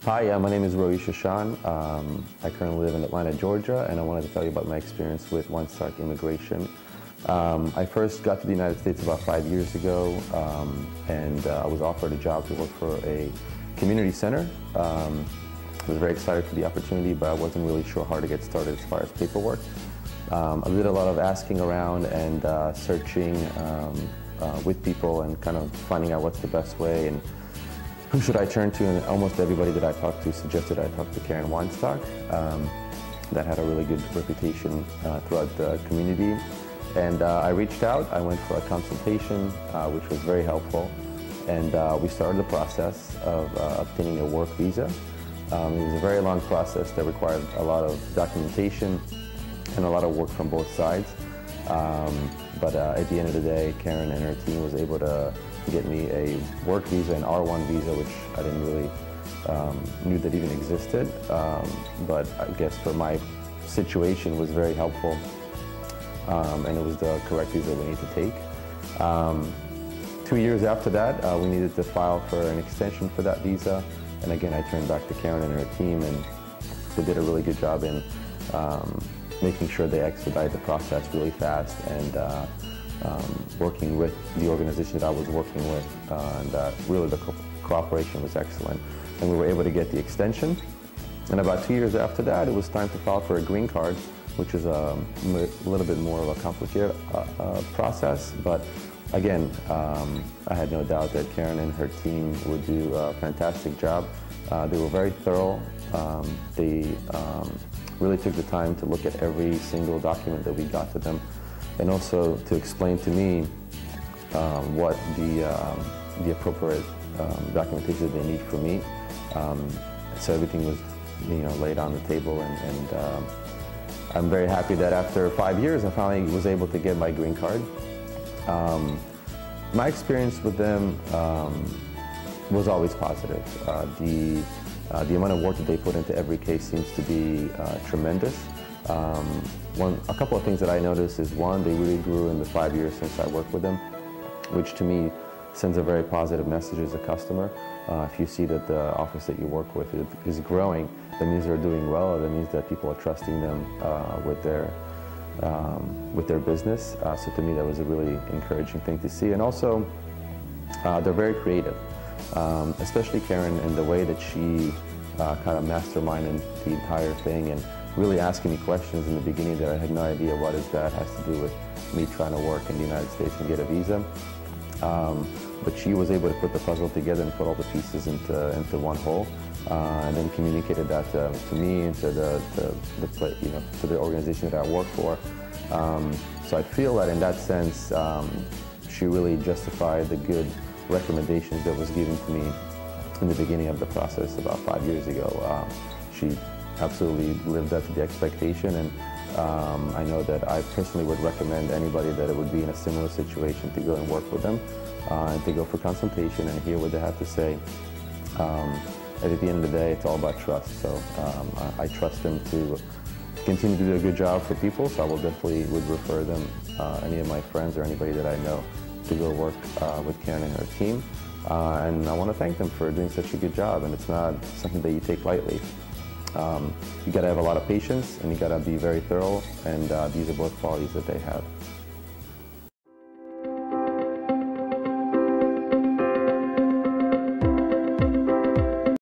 Hi, my name is Roey. I currently live in Atlanta, Georgia, and I wanted to tell you about my experience with Weinstock Immigration. I first got to the United States about 5 years ago, and I was offered a job to work for a community center. I was very excited for the opportunity, but I wasn't really sure how to get started as far as paperwork. I did a lot of asking around and searching with people and kind of finding out what's the best way and who should I turn to, and almost everybody that I talked to suggested I talk to Karen Weinstock. That had a really good reputation throughout the community. And I reached out, I went for a consultation, which was very helpful. And we started the process of obtaining a work visa. It was a very long process that required a lot of documentation and a lot of work from both sides. But at the end of the day, Karen and her team was able to get me a work visa, an R1 visa, which I didn't really knew that even existed. But I guess for my situation was very helpful, and it was the correct visa we need to take. 2 years after that, we needed to file for an extension for that visa. And again, I turned back to Karen and her team, and they did a really good job in making sure they expedite the process really fast, and working with the organization that I was working with, and really the cooperation was excellent. And we were able to get the extension. And about 2 years after that, it was time to file for a green card, which is a little bit more of a complicated process. But again, I had no doubt that Karen and her team would do a fantastic job. They were very thorough. They really took the time to look at every single document that we got to them, and also to explain to me what the appropriate documentation they need from me. So everything was, laid on the table, and I'm very happy that after 5 years, I finally was able to get my green card. My experience with them was always positive. The amount of work that they put into every case seems to be tremendous. A couple of things that I noticed is, one, they really grew in the 5 years since I worked with them, which to me sends a very positive message as a customer. If you see that the office that you work with is growing, that means they're doing well. That means that people are trusting them with their business. So to me, that was a really encouraging thing to see. And also, they're very creative, especially Karen, in the way that she kind of masterminded the entire thing, and really asking me questions in the beginning that I had no idea what that has to do with me trying to work in the United States and get a visa. But she was able to put the puzzle together and put all the pieces into one whole, and then communicated that to me and to the organization that I work for. So I feel that in that sense, she really justified the good recommendations that was given to me in the beginning of the process about 5 years ago. She absolutely lived up to the expectation, and I know that I personally would recommend anybody that it would be in a similar situation to go and work with them, and to go for consultation and hear what they have to say. At the end of the day, it's all about trust. So I trust them to continue to do a good job for people, so I will definitely would refer them, any of my friends or anybody that I know, to go work with Karen and her team. And I want to thank them for doing such a good job, and it's not something that you take lightly. You got to have a lot of patience, and you got to be very thorough, and these are both qualities that they have.